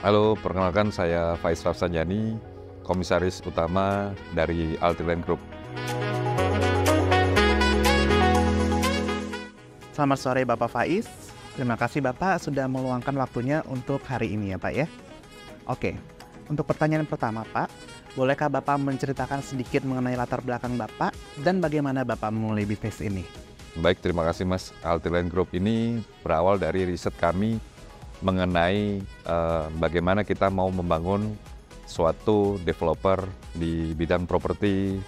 Halo, perkenalkan saya Faiz Rafsanjani, Komisaris Utama dari Altiland Group. Selamat sore Bapak Faiz. Terima kasih Bapak sudah meluangkan waktunya untuk hari ini ya Pak ya. Oke, untuk pertanyaan pertama Pak, bolehkah Bapak menceritakan sedikit mengenai latar belakang Bapak dan bagaimana Bapak memulai bisnis ini? Baik, terima kasih Mas. Altiland Group ini berawal dari riset kami mengenai bagaimana kita mau membangun suatu developer di bidang properti,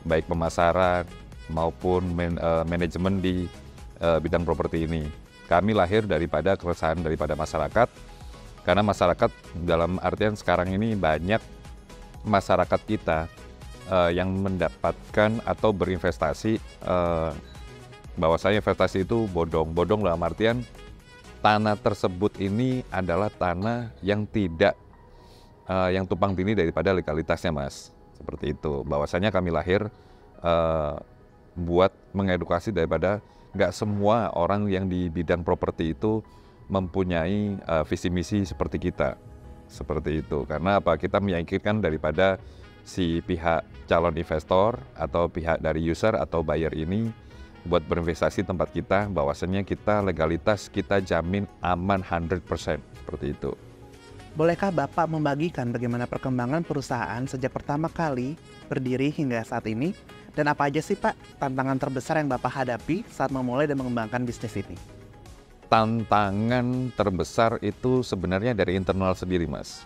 baik pemasaran maupun manajemen di bidang properti ini. Kami lahir daripada keresahan daripada masyarakat, karena masyarakat dalam artian sekarang ini banyak masyarakat kita yang mendapatkan atau berinvestasi, bahwasanya investasi itu bodong. Bodong dalam artian tanah tersebut ini adalah tanah yang tidak yang tumpang tindih daripada legalitasnya, Mas. Seperti itu. Bahwasanya kami lahir buat mengedukasi daripada nggak semua orang yang di bidang properti itu mempunyai visi misi seperti kita. Seperti itu. Karena apa? Kita meyakinkan daripada si pihak calon investor atau pihak dari user atau buyer ini buat berinvestasi tempat kita, bahwasannya kita legalitas kita jamin aman 100%, seperti itu. Bolehkah Bapak membagikan bagaimana perkembangan perusahaan sejak pertama kali berdiri hingga saat ini? Dan apa aja sih Pak tantangan terbesar yang Bapak hadapi saat memulai dan mengembangkan bisnis ini? Tantangan terbesar itu sebenarnya dari internal sendiri, Mas.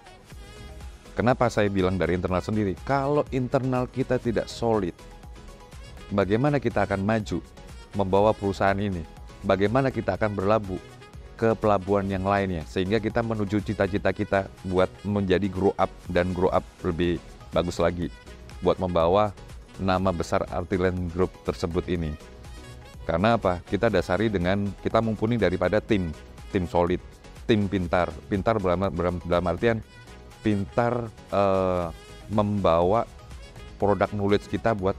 Kenapa saya bilang dari internal sendiri? Kalau internal kita tidak solid, bagaimana kita akan maju membawa perusahaan ini? Bagaimana kita akan berlabuh ke pelabuhan yang lainnya sehingga kita menuju cita-cita kita buat menjadi grow up dan grow up lebih bagus lagi buat membawa nama besar Altiland Group tersebut ini. Karena apa? Kita dasari dengan kita mumpuni daripada tim solid, tim pintar. Pintar dalam artian pintar membawa produk knowledge kita buat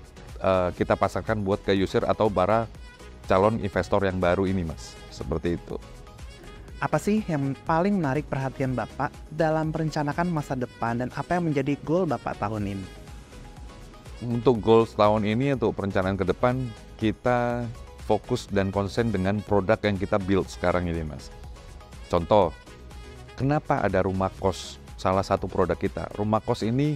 kita pasarkan buat ke user atau para calon investor yang baru ini, Mas. Seperti itu. Apa sih yang paling menarik perhatian Bapak dalam merencanakan masa depan dan apa yang menjadi goal Bapak tahun ini? Untuk goals tahun ini, untuk perencanaan ke depan, kita fokus dan konsen dengan produk yang kita build sekarang ini, Mas. Contoh, kenapa ada rumah kos? Salah satu produk kita. Rumah kos ini,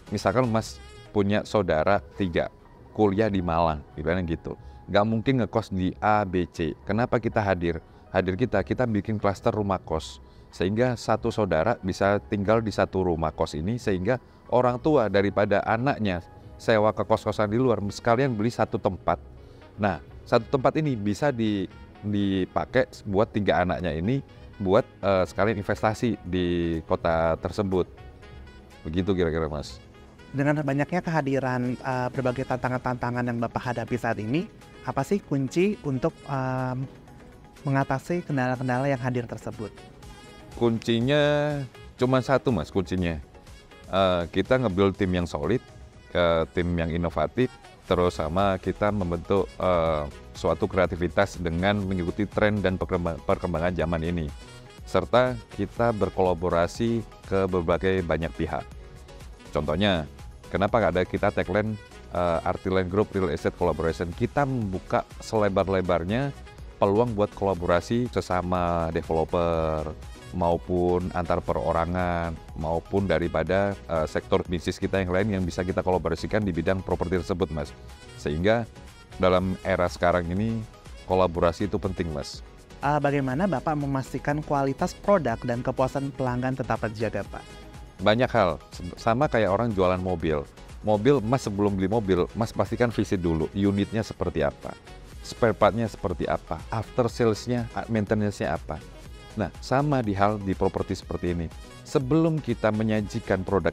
misalkan Mas punya saudara 3, kuliah di Malang, gitu. Nggak mungkin ngekos di A, B, C. Kenapa kita hadir? Hadir kita bikin klaster rumah kos. Sehingga satu saudara bisa tinggal di satu rumah kos ini, sehingga orang tua daripada anaknya sewa ke kos-kosan di luar, sekalian beli satu tempat. Nah, satu tempat ini bisa dipakai buat 3 anaknya ini, buat sekalian investasi di kota tersebut. Begitu kira-kira, Mas. Dengan banyaknya kehadiran berbagai tantangan-tantangan yang Bapak hadapi saat ini, apa sih kunci untuk mengatasi kendala-kendala yang hadir tersebut? Kuncinya cuma satu, Mas, kuncinya. Kita nge-build tim yang solid, tim yang inovatif, terus sama kita membentuk suatu kreativitas dengan mengikuti tren dan perkembangan zaman ini. Serta kita berkolaborasi ke berbagai banyak pihak. Contohnya, kenapa ada kita tagline Altiland Group Real Estate Collaboration? Kita membuka selebar-lebarnya peluang buat kolaborasi sesama developer maupun antar perorangan maupun daripada sektor bisnis kita yang lain yang bisa kita kolaborasikan di bidang properti tersebut, Mas. Sehingga dalam era sekarang ini kolaborasi itu penting, Mas. Bagaimana Bapak memastikan kualitas produk dan kepuasan pelanggan tetap terjaga, Pak? Banyak hal, sama kayak orang jualan mobil. Mobil, Mas sebelum beli mobil, Mas pastikan visit dulu, unitnya seperti apa, spare partnya seperti apa, after sales-nya, maintenance-nya apa. Nah, sama di properti seperti ini. Sebelum kita menyajikan produk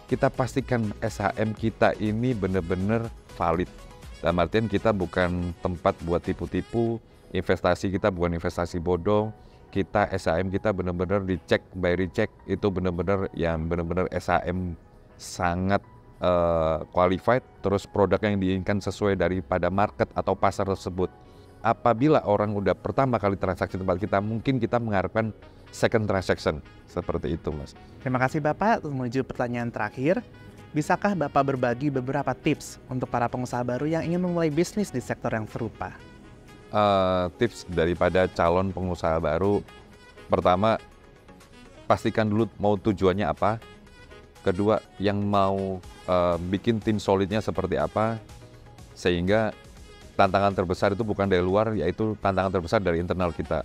kita pastikan SHM kita ini benar-benar valid. Dalam artian kita bukan tempat buat tipu-tipu, investasi kita bukan investasi bodong, kita SHM kita benar-benar dicek by recheck, itu benar-benar SHM sangat qualified, terus produk yang diinginkan sesuai daripada market atau pasar tersebut. Apabila orang udah pertama kali transaksi tempat kita, mungkin kita mengharapkan second transaction. Seperti itu, Mas. Terima kasih Bapak. Menuju pertanyaan terakhir, bisakah Bapak berbagi beberapa tips untuk para pengusaha baru yang ingin memulai bisnis di sektor yang serupa? Tips daripada calon pengusaha baru, pertama, pastikan dulu mau tujuannya apa. Kedua, yang mau bikin tim solidnya seperti apa, sehingga tantangan terbesar itu bukan dari luar, yaitu tantangan terbesar dari internal kita.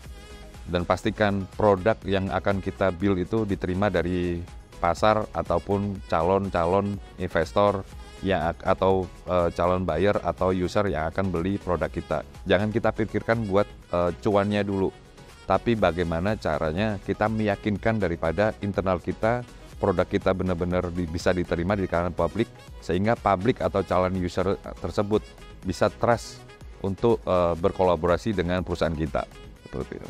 Dan pastikan produk yang akan kita build itu diterima dari pasar ataupun calon-calon investor yang atau calon buyer atau user yang akan beli produk kita. Jangan kita pikirkan buat cuannya dulu, tapi bagaimana caranya kita meyakinkan daripada internal kita, produk kita benar-benar bisa diterima di kalangan publik, sehingga publik atau calon user tersebut bisa trust untuk berkolaborasi dengan perusahaan kita. Seperti itu.